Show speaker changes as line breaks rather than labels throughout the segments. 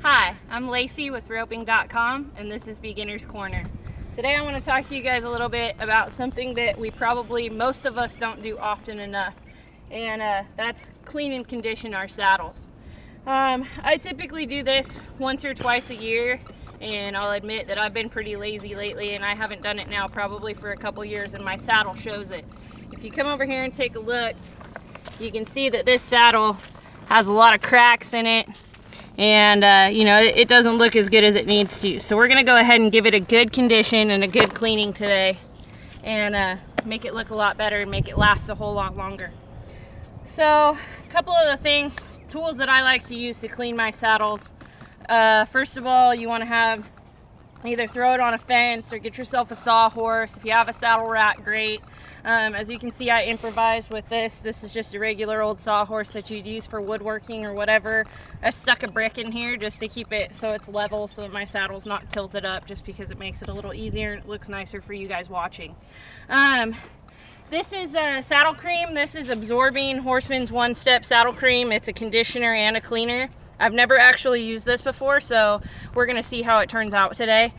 Hi, I'm Lacey with roping.com, and this is Beginner's Corner. Today I want to talk to you guys a little bit about something that most of us don't do often enough, and that's clean and condition our saddles. I typically do this once or twice a year, and I'll admit that I've been pretty lazy lately, and I haven't done it now probably for a couple years, and my saddle shows it. If you come over here and take a look, you can see that this saddle has a lot of cracks in it, and it doesn't look as good as it needs to. So we're gonna go ahead and give it a good condition and a good cleaning today, and make it look a lot better and make it last a whole lot longer. So a couple of the tools that I like to use to clean my saddles. First of all, you want to either throw it on a fence or get yourself a sawhorse. If you have a saddle rack, great. As you can see, I improvised with this. This is just a regular old sawhorse that you'd use for woodworking or whatever. I stuck a brick in here just to keep it so it's level, so that my saddle's not tilted up, just because it makes it a little easier and it looks nicer for you guys watching. This is saddle cream. This is Absorbing Horseman's One Step Saddle Cream. It's a conditioner and a cleaner. I've never actually used this before, so we're gonna see how it turns out today.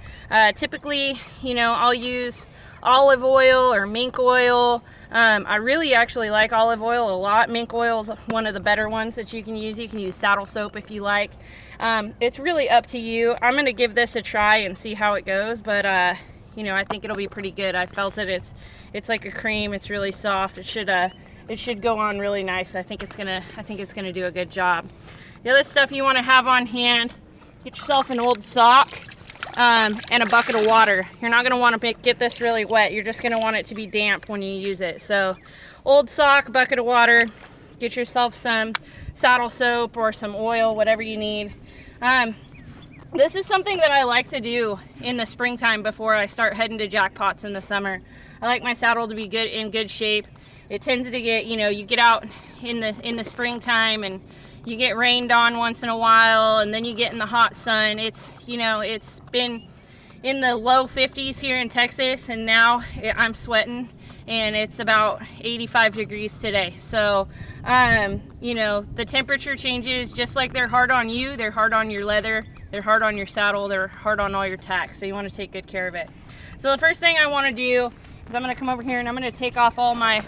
Typically, I'll use olive oil or mink oil. I really actually like olive oil a lot. Mink oil is one of the better ones that you can use. You can use saddle soap if you like. It's really up to you. I'm gonna give this a try and see how it goes, but I think it'll be pretty good. I felt it. It's like a cream. It's really soft. It should go on really nice. I think it's gonna do a good job. The other stuff you want to have on hand: get yourself an old sock and a bucket of water. You're not going to want to get this really wet. You're just going to want it to be damp when you use it. So old sock, bucket of water, get yourself some saddle soap or some oil, whatever you need. This is something that I like to do in the springtime before I start heading to jackpots in the summer. I like my saddle to be in good shape. It tends to get, you get out in the springtime and you get rained on once in a while, and then you get in the hot sun. It's been in the low 50s here in Texas, and now I'm sweating, and it's about 85 degrees today. So, the temperature changes. Just like they're hard on you, they're hard on your leather, they're hard on your saddle, they're hard on all your tack. So you want to take good care of it. So the first thing I want to do is I'm going to come over here and I'm going to take off all my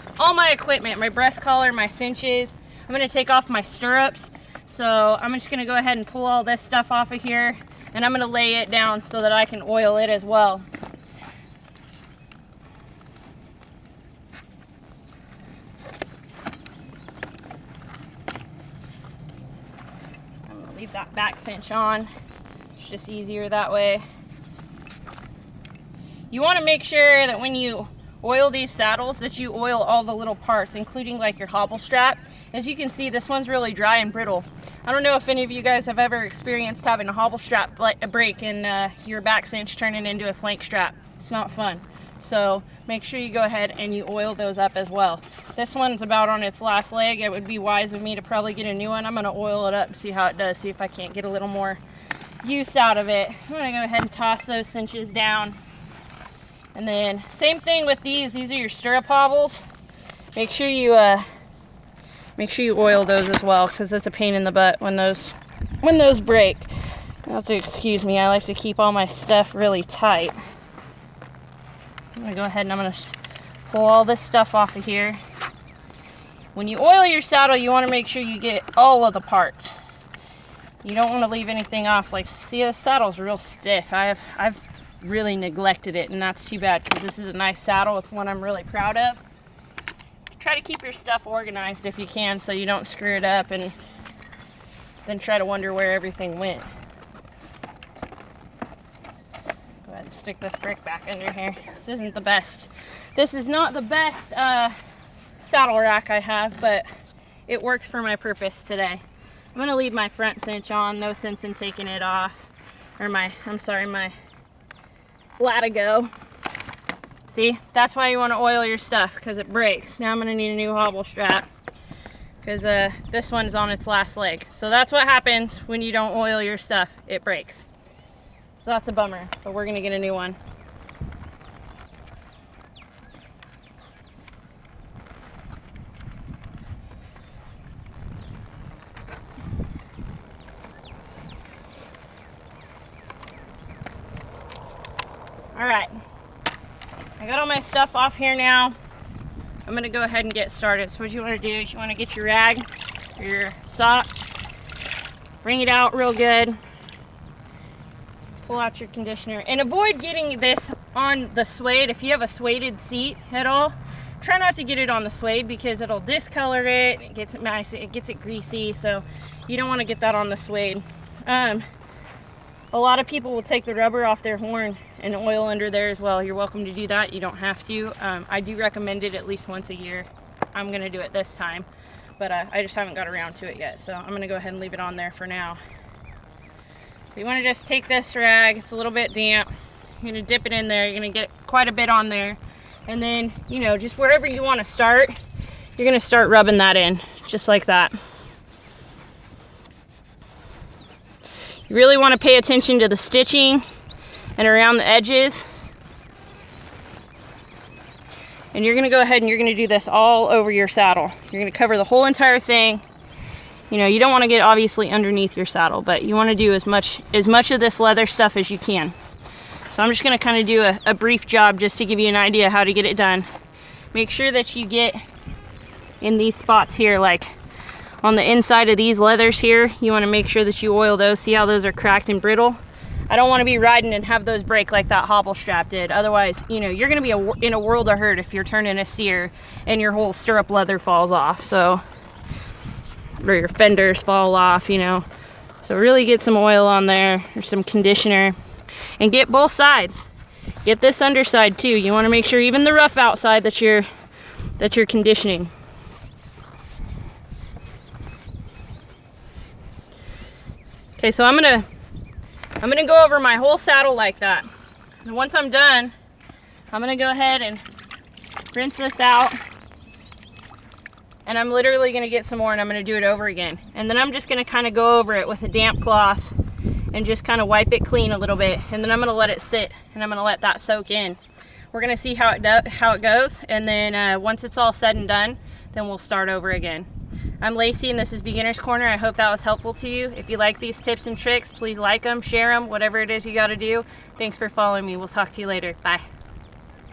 equipment, my breast collar, my cinches. I'm going to take off my stirrups. So I'm just going to go ahead and pull all this stuff off of here, and I'm going to lay it down so that I can oil it as well. I'm going to leave that back cinch on. It's just easier that way. You want to make sure that when you oil these saddles that you oil all the little parts, including like your hobble strap. As you can see, this one's really dry and brittle. I don't know if any of you guys have ever experienced having a hobble strap break and your back cinch turning into a flank strap. It's not fun. So make sure you go ahead and you oil those up as well. This one's about on its last leg. It would be wise of me to probably get a new one. I'm going to oil it up and see how it does, see if I can't get a little more use out of it. I'm going to go ahead and toss those cinches down. And then same thing with these are your stirrup hobbles. Make sure you oil those as well, because it's a pain in the butt when those break. You'll have to excuse me, I like to keep all my stuff really tight. I'm gonna go ahead and I'm gonna pull all this stuff off of here. When you oil your saddle, you want to make sure you get all of the parts. You don't want to leave anything off. Like, see, this saddle's real stiff. I've really neglected it, and that's too bad, because this is a nice saddle. It's one I'm really proud of. Try to keep your stuff organized if you can, so you don't screw it up and then try to wonder where everything went. Go ahead and stick this brick back under here. This isn't the best. This is not the best saddle rack I have, but it works for my purpose today. I'm going to leave my front cinch on. No sense in taking it off. Or my latigo. See, that's why you want to oil your stuff, because it breaks. Now I'm going to need a new hobble strap, because this one's on its last leg. So that's what happens when you don't oil your stuff. It breaks. So that's a bummer, but we're going to get a new one. All right, I got all my stuff off here now. I'm gonna go ahead and get started. So what you wanna do is you wanna get your rag or your sock, wring it out real good, pull out your conditioner, and avoid getting this on the suede. If you have a suede seat at all, try not to get it on the suede because it'll discolor it, it gets it nice, it gets it greasy, so you don't wanna get that on the suede. A lot of people will take the rubber off their horn and oil under there as well. You're welcome to do that. You don't have to. I do recommend it at least once a year. I'm going to do it this time, but I just haven't got around to it yet. So I'm going to go ahead and leave it on there for now. So you want to just take this rag. It's a little bit damp. You're going to dip it in there. You're going to get quite a bit on there. And then, you know, just wherever you want to start, you're going to start rubbing that in, just like that. You really want to pay attention to the stitching and around the edges. And you're going to go ahead and you're going to do this all over your saddle. You're going to cover the whole entire thing. You know, you don't want to get obviously underneath your saddle, but you want to do as much of this leather stuff as you can. So I'm just going to kind of do a brief job just to give you an idea how to get it done. Make sure that you get in these spots here, like on the inside of these leathers here, you want to make sure that you oil those. See how those are cracked and brittle? I don't want to be riding and have those break like that hobble strap did. Otherwise, you know, you're going to be in a world of hurt if you're turning a steer and your whole stirrup leather falls off. So, or your fenders fall off, you know. So really get some oil on there or some conditioner and get both sides. Get this underside too. You want to make sure even the rough outside that you're conditioning. Okay, so I'm gonna go over my whole saddle like that. And once I'm done, I'm gonna go ahead and rinse this out. And I'm literally gonna get some more and I'm gonna do it over again. And then I'm just gonna kind of go over it with a damp cloth and just kind of wipe it clean a little bit. And then I'm gonna let it sit and I'm gonna let that soak in. We're gonna see how it goes. And then once it's all said and done, then we'll start over again. I'm Lacey and this is Beginner's Corner. I hope that was helpful to you. If you like these tips and tricks, please like them, share them, whatever it is you got to do. Thanks for following me. We'll talk to you later. Bye.